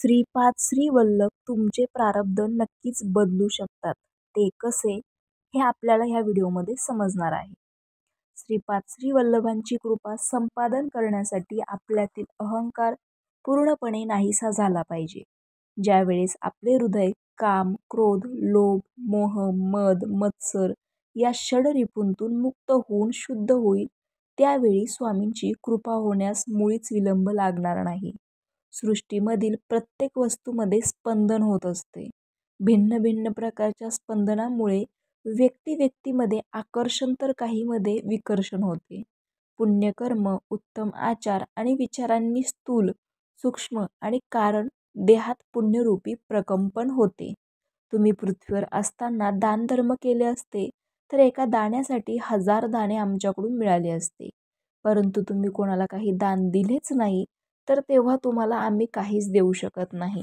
श्रीपाद श्रीवल्लभ तुमचे प्रारब्ध नक्कीच बदलू शकतात. ते कसे हे आपल्याला ह्या व्हिडिओमध्ये समजणार आहे. श्रीपाद श्रीवल्लभांची कृपा संपादन करण्यासाठी आपल्यातील अहंकार पूर्णपणे नाहीसा झाला पाहिजे. ज्यावेळेस आपले हृदय काम, क्रोध, लोभ, मोह, मद, मत्सर या षडरिपूंतून मुक्त होऊन शुद्ध होईल, त्यावेळी स्वामींची कृपा होण्यास मुळीच विलंब लागणार नाही. सृष्टीमधील प्रत्येक वस्तूमध्ये स्पंदन होत असते. भिन्न भिन्न प्रकारच्या स्पंदनामुळे व्यक्तीमध्ये आकर्षण तर काहीमध्ये विकर्षण होते. पुण्यकर्म, उत्तम आचार आणि विचारांनी स्थूल, सूक्ष्म आणि कारण देहात पुण्यरूपी प्रकंपन होते. तुम्ही पृथ्वीवर असताना दानधर्म केले असते तर एका दाण्यासाठी 1000 दाणे आमच्याकडून मिळाले असते. परंतु तुम्ही कोणाला काही दान दिलेच नाही, तर तेव्हा तुम्हाला आम्ही काहीच देऊ शकत नाही.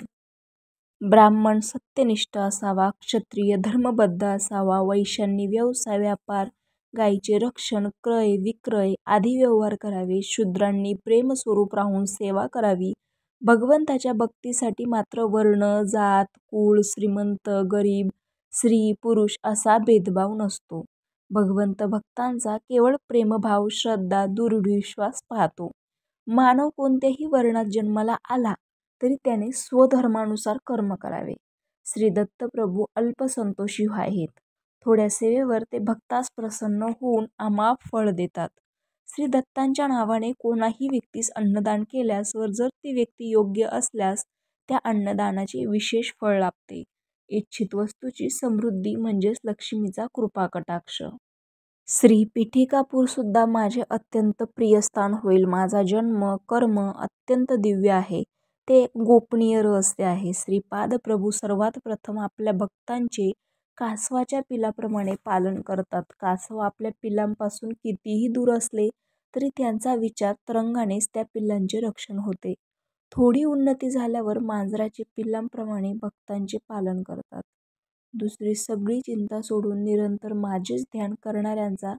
ब्राह्मण सत्यनिष्ठ असावा, क्षत्रिय धर्मबद्ध असावा, वैश्यांनी व्यवसाय व्यापार, गायीचे रक्षण, क्रय विक्रय आदी व्यवहार करावे, शूद्रांनी प्रेमस्वरूप राहून सेवा करावी. भगवंताच्या भक्तीसाठी मात्र वर्ण, जात, कुळ, श्रीमंत, गरीब, स्त्री, पुरुष असा भेदभाव नसतो. भगवंत भक्तांचा केवळ प्रेमभाव, श्रद्धा, दृढविश्वास पाहतो. मानव कोणत्याही वर्णात जन्माला आला तरी त्याने स्वधर्मानुसार कर्म करावे. श्री दत्तप्रभू अल्पसंतोषी आहेत. थोड्या सेवेवर ते भक्तास प्रसन्न होऊन अमाप फळ देतात. श्री दत्तांच्या नावाने कोणाही व्यक्तीस अन्नदान केल्यास व जर ती व्यक्ती योग्य असल्यास त्या अन्नदानाचे विशेष फळ लाभते. इच्छित वस्तूची समृद्धी म्हणजेच लक्ष्मीचा कृपा कटाक्ष. श्री पीठिकापूर सुद्धा माझे अत्यंत प्रिय स्थान होईल. माझा जन्म कर्म अत्यंत दिव्य आहे. ते एक गोपनीय रहस्य आहे. श्रीपाद प्रभू सर्वात प्रथम आपल्या भक्तांचे कासवाच्या पिलाप्रमाणे पालन करतात. कासव आपल्या पिलांपासून कितीही दूर असले तरी त्यांचा विचार तरंगानेच त्या पिल्लांचे रक्षण होते. थोडी उन्नती झाल्यावर मांजराचे पिल्लांप्रमाणे भक्तांचे पालन करतात. दुसरी सगळी चिंता सोडून निरंतर माझेच ध्यान करणाऱ्यांचा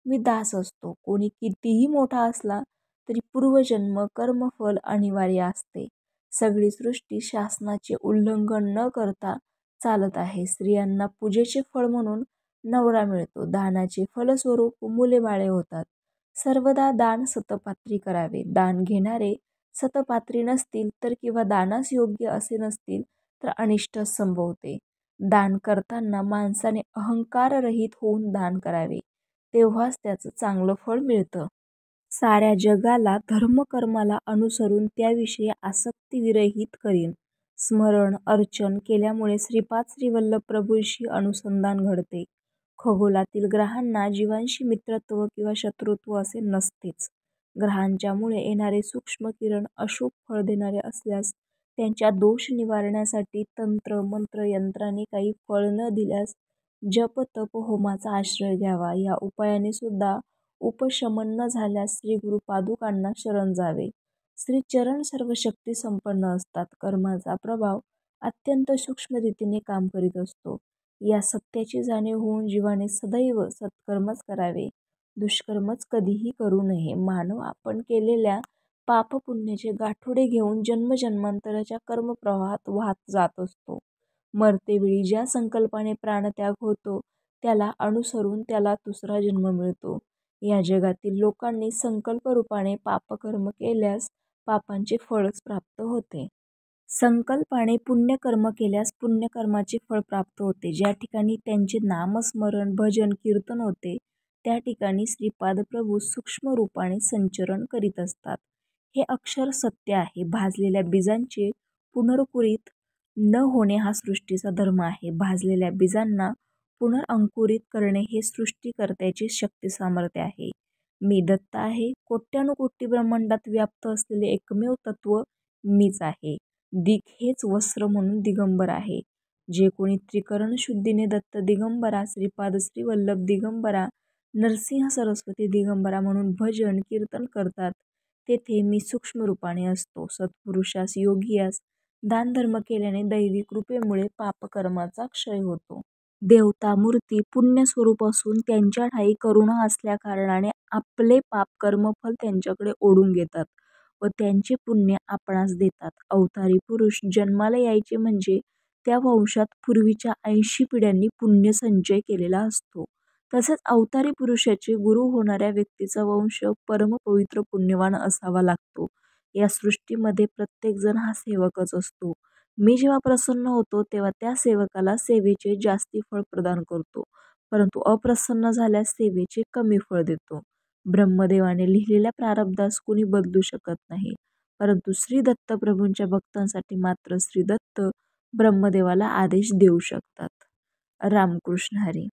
मी दास असतो. कोणी कितीही मोठा असला तरी पूर्वजन्म कर्मफल अनिवार्य असते. सगळी सृष्टी शासनाचे उल्लंघन न करता चालत आहे. स्त्रियांना पूजेचे फळ म्हणून नवरा मिळतो. दानाचे फलस्वरूप मुले बाळे होतात. सर्वदा दान सतपात्री करावे. दान घेणारे सतपात्री नसतील तर किंवा दानास योग्य असे नसतील तर अनिष्ट संभवते. दान करताना माणसाने अहंकाररहित होऊन दान करावे, तेव्हाच त्याचं चांगलं फळ मिळतं. साऱ्या जगाला धर्मकर्माला अनुसरून त्याविषयी आसक्तीविरहित करीन. स्मरण अर्चन केल्यामुळे श्रीपाद श्रीवल्लभ प्रभूंशी अनुसंधान घडते. खगोलातील ग्रहांना जीवांशी मित्रत्व किंवा शत्रुत्व असे नसतेच. ग्रहांच्यामुळे येणारे सूक्ष्म किरण अशुभ फळ देणारे असल्यास त्यांच्या दोष निवारण्यासाठी तंत्र मंत्र यंत्राने काही फळ न दिल्यास जप तप होमाचा आश्रय घ्यावा. या उपायाने सुद्धा उपशमन न झाल्यास श्री गुरुपादुकांना शरण जावे. श्री चरण सर्व शक्ती संपन्न असतात. कर्माचा प्रभाव अत्यंत सूक्ष्म रीतीने काम करीत असतो. या सत्याची जाणीव होऊन जीवाने सदैव सत्कर्मच करावे, दुष्कर्मच कधीही करू नये. मानव आपण केलेल्या पापपुण्याचे गाठोडे घेऊन जन्मजन्मांतराच्या कर्मप्रवाहात वाहत जात असतो. मरतेवेळी ज्या संकल्पाने प्राणत्याग होतो त्याला अनुसरून त्याला दुसरा जन्म मिळतो. या जगातील लोकांनी संकल्परूपाने पापकर्म केल्यास पापांचे फळच प्राप्त होते. संकल्पाने पुण्यकर्म केल्यास पुण्यकर्माचे फळ प्राप्त होते. ज्या ठिकाणी त्यांचे नामस्मरण भजन कीर्तन होते त्या ठिकाणी श्रीपाद प्रभू सूक्ष्म रूपाने संचरण करीत असतात. हे अक्षर सत्य आहे. भाजलेल्या बीजांचे पुनरुत्कुरित न होणे हा सृष्टीचा धर्म आहे. भाजलेल्या बीजांना पुनरअंकुरित करणे हे सृष्टीकर्त्याचे शक्ती सामर्थ्य आहे. मी दत्त आहे. कोट्यानुकोटी ब्रह्मांडात व्याप्त असलेले एकमेव तत्व मीच आहे. दिग हेच वस्त्र म्हणून दिगंबर आहे. जे कोणी त्रिकरण शुद्धीने दत्त दिगंबरा, श्रीपाद श्रीवल्लभ दिगंबरा, नरसिंह सरस्वती दिगंबरा म्हणून भजन कीर्तन करतात तेथे मी सूक्ष्म रूपाने असतो. सत्पुरुषास योगियास दानधर्म केल्याने दैवी कृपेमुळे पापकर्माचा क्षय होतो. देवता मूर्ती पुण्यस्वरूप असून त्यांच्या ठायी करुणा असल्या कारणाने आपले पाप कर्मफल त्यांच्याकडे ओढून घेतात व त्यांचे पुण्य आपणास देतात. अवतारी पुरुष जन्माला यायचे म्हणजे त्या वंशात पूर्वीच्या 80 पिढ्यांनी पुण्य संचय केलेला असतो. तसेच अवतारी पुरुषाचे गुरु होणाऱ्या व्यक्तीचा वंश परमपवित्र पुण्यवान असावा लागतो. या सृष्टीमध्ये प्रत्येकजण हा सेवकच असतो. मी जेव्हा प्रसन्न होतो तेव्हा त्या सेवकाला सेवेचे जास्ती फळ प्रदान करतो, परंतु अप्रसन्न झाल्यास सेवेचे कमी फळ देतो. ब्रह्मदेवाने लिहिलेल्या प्रारब्धास कुणी बदलू शकत नाही, परंतु श्री दत्तप्रभूंच्या भक्तांसाठी मात्र श्री दत्त ब्रह्मदेवाला आदेश देऊ शकतात. रामकृष्ण हरी.